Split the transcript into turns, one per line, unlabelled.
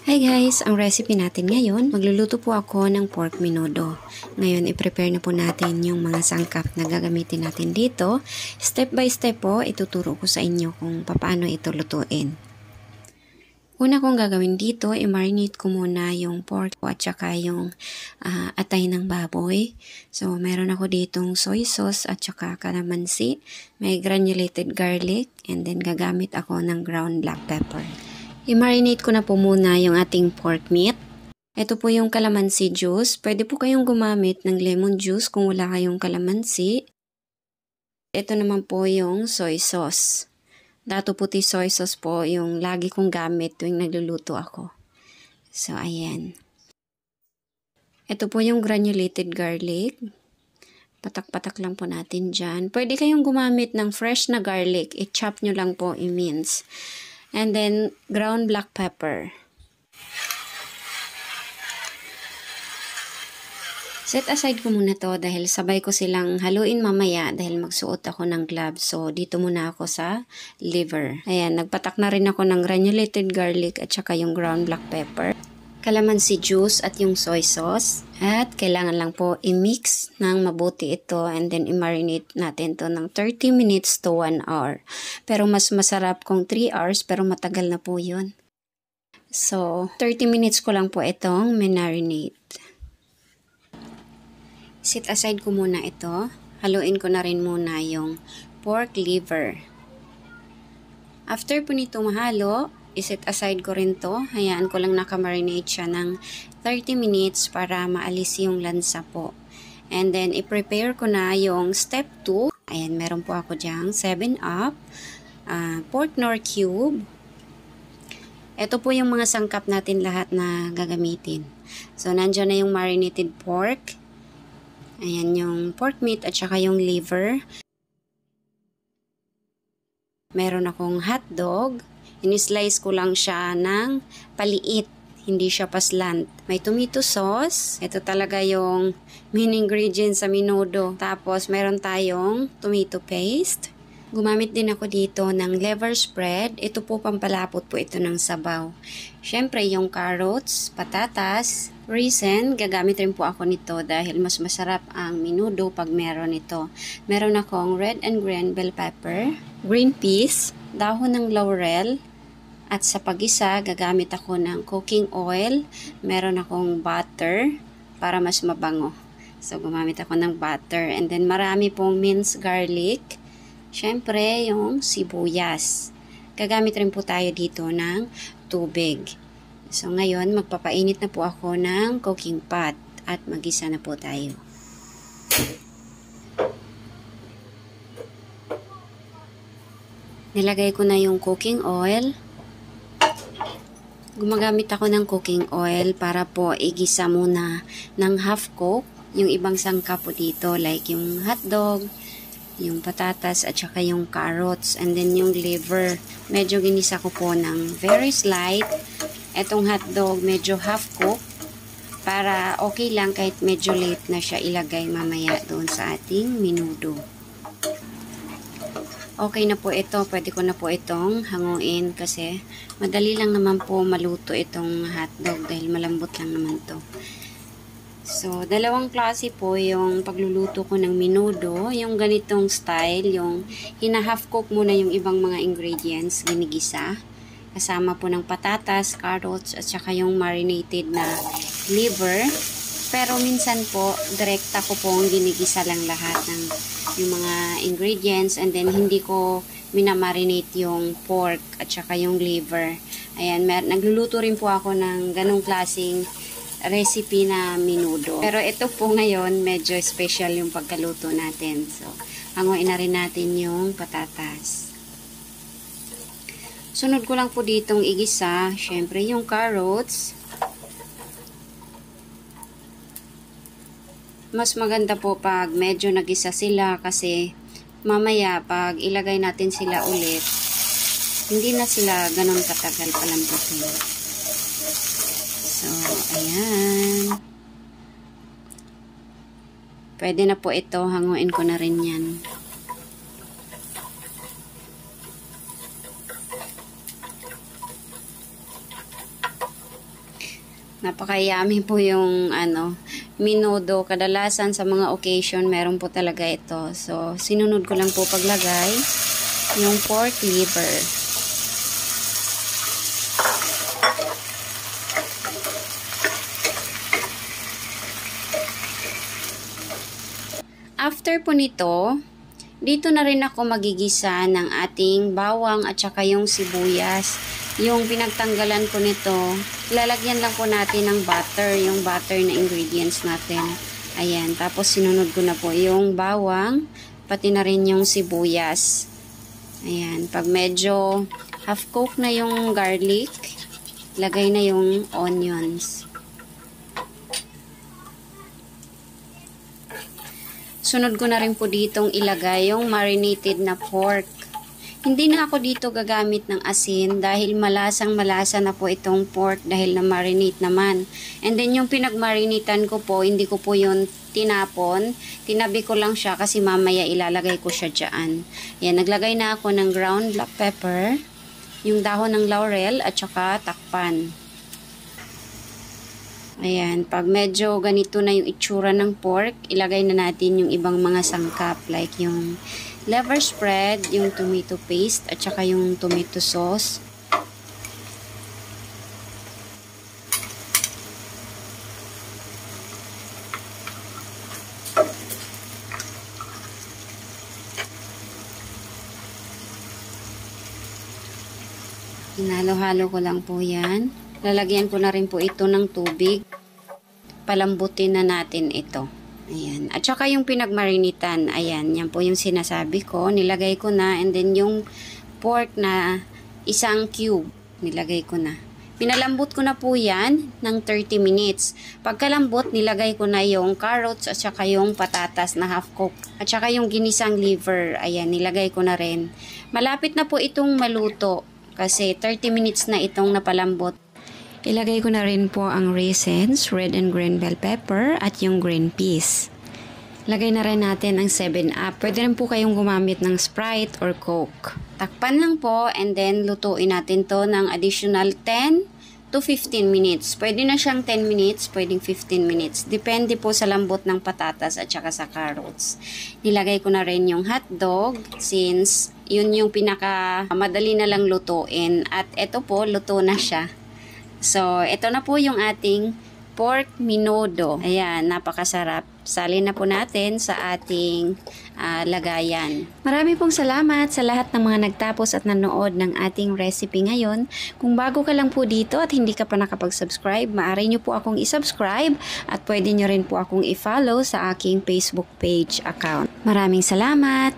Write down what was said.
Hi guys! Ang recipe natin ngayon, magluluto po ako ng pork menudo. Ngayon, i-prepare na po natin yung mga sangkap na gagamitin natin dito. Step by step po, ituturo ko sa inyo kung paano ito lutuin. Una kong gagawin dito, i-marinate ko muna yung pork at saka yung atay ng baboy. So, meron ako ditong soy sauce at saka calamansi. May granulated garlic and then gagamit ako ng ground black pepper. I-marinate ko na po muna yung ating pork meat. Ito po yung calamansi juice. Pwede po kayong gumamit ng lemon juice kung wala kayong calamansi. Ito naman po yung soy sauce. Dato puti soy sauce po yung lagi kong gamit tuwing nagluluto ako. So, ayan. Ito po yung granulated garlic. Patak-patak lang po natin dyan. Pwede kayong gumamit ng fresh na garlic. I-chop nyo lang po, i-mince. And then, ground black pepper. Set aside ko muna to dahil sabay ko silang haluin mamaya dahil magsuot ako ng gloves. So, dito muna ako sa liver. Ayan, nagpatak na rin ako ng granulated garlic at saka yung ground black pepper. Calamansi juice at yung soy sauce. At kailangan lang po i-mix ng mabuti ito and then i-marinate natin to ng 30 minutes to 1 hour. Pero mas masarap kung 3 hours pero matagal na po yun. So, 30 minutes ko lang po itong marinate. Set aside ko muna ito. Haluin ko na rin muna yung pork liver. After po nito mahalo, iset aside ko rin to. Hayaan ko lang nakamarinate siya ng 30 minutes para maalis yung lansa po. And then, i-prepare ko na yung step 2. Ayan, meron po ako dyang 7-Up, pork nor cube. Ito po yung mga sangkap natin lahat na gagamitin. So, nandyan na yung marinated pork. Ayan yung pork meat at saka yung liver. Meron akong hotdog. Ini-slice ko lang siya ng paliit. Hindi siya paslant. May tomato sauce. Ito talaga yung main ingredient sa menudo. Tapos, meron tayong tomato paste. Gumamit din ako dito ng liver spread. Ito po pampalapot po ito ng sabaw. Siyempre, yung carrots, patatas, raisin. Gagamit rin po ako nito dahil mas masarap ang menudo pag meron ito. Meron akong red and green bell pepper, green peas, dahon ng laurel, at sa pag-isa, gagamit ako ng cooking oil. Meron akong butter para mas mabango. So, gumamit ako ng butter. And then, marami pong minced garlic. Siyempre, yung sibuyas. Gagamit rin po tayo dito ng tubig. So, ngayon, magpapainit na po ako ng cooking pot. At magisa na po tayo. Nilagay ko na yung cooking oil. Gumagamit ako ng cooking oil para po igisa muna ng half cook yung ibang sangkap po dito like yung hotdog, yung patatas at saka yung carrots and then yung liver. Medyo ginisa ko po ng very slight. Etong hotdog medyo half cook para okay lang kahit medyo late na siya ilagay mamaya doon sa ating menudo. Okay na po ito. Pwede ko na po itong hanguin kasi madali lang naman po maluto itong hotdog dahil malambot lang naman to. So, dalawang klase po yung pagluluto ko ng menudo. Yung ganitong style, yung hina-half cook muna yung ibang mga ingredients, ginigisa. Kasama po ng patatas, carrots, at saka yung marinated na liver. Pero minsan po, direkta ko pong ginigisa lang lahat ng yung mga ingredients and then hindi ko minamarinate yung pork at saka yung liver. Ayan, nagluluto rin po ako ng ganong klaseng recipe na menudo. Pero ito po ngayon, medyo special yung pagkaluto natin. So, hanguin na rin natin yung patatas. Sunod ko lang po ditong igisa, syempre yung carrots. Mas maganda po pag medyo nagisa sila kasi mamaya pag ilagay natin sila ulit, hindi na sila ganun katagal palambutin. So, ayan. Pwede na po ito, hanguin ko na rin yan. Napaka-yummy po yung menudo. Kadalasan sa mga occasion, meron po talaga ito. So, sinunod ko lang po paglagay yung pork liver. After po nito, dito na rin ako magigisa ng ating bawang at saka yung sibuyas. Yung pinagtanggalan ko nito, lalagyan lang po natin ng butter, yung butter na ingredients natin. Ayan, tapos sinunod ko na po yung bawang, pati na rin yung sibuyas. Ayan, pag medyo half cook na yung garlic, lagay na yung onions. Sunod ko na rin po ditong ilagay yung marinated na pork. Hindi na ako dito gagamit ng asin dahil malasang-malasa na po itong pork dahil na-marinate naman. And then yung pinagmarinitan ko po, hindi ko po yun tinapon. Tinabi ko lang siya kasi mamaya ilalagay ko siya dyan. Yan, naglagay na ako ng ground black pepper, yung dahon ng laurel at saka takpan. Ayan, pag medyo ganito na yung itsura ng pork, ilagay na natin yung ibang mga sangkap like yung liver spread, yung tomato paste, at saka yung tomato sauce. Hinalo-halo ko lang po yan. Lalagyan ko na rin po ito ng tubig. Palambutin na natin ito. Ayan. At saka yung pinagmarinitan, ayan, yan po yung sinasabi ko. Nilagay ko na, and then yung pork na isang cube, nilagay ko na. Pinalambot ko na po yan ng 30 minutes. Pagkalambot, nilagay ko na yung carrots at saka yung patatas na half cooked. At saka yung ginisang liver, ayan, nilagay ko na rin. Malapit na po itong maluto kasi 30 minutes na itong napalambot. Ilagay ko na rin po ang raisins, red and green bell pepper, at yung green peas. Lagay na rin natin ang 7-Up. Pwede rin po kayong gumamit ng Sprite or Coke. Takpan lang po and then lutuin natin to ng additional 10 to 15 minutes. Pwede na siyang 10 minutes, pwedeng 15 minutes. Depende po sa lambot ng patatas at saka sa carrots. Nilagay ko na rin yung hotdog since yun yung pinaka madali na lang lutuin. At ito po, luto na siya. So, ito na po yung ating pork menudo. Ayan, napakasarap. Salin na po natin sa ating lagayan. Marami pong salamat sa lahat ng mga nagtapos at nanood ng ating recipe ngayon. Kung bago ka lang po dito at hindi ka pa nakapag-subscribe, maaari nyo po akong i-subscribe at pwede nyo rin po akong i-follow sa aking Facebook page account. Maraming salamat!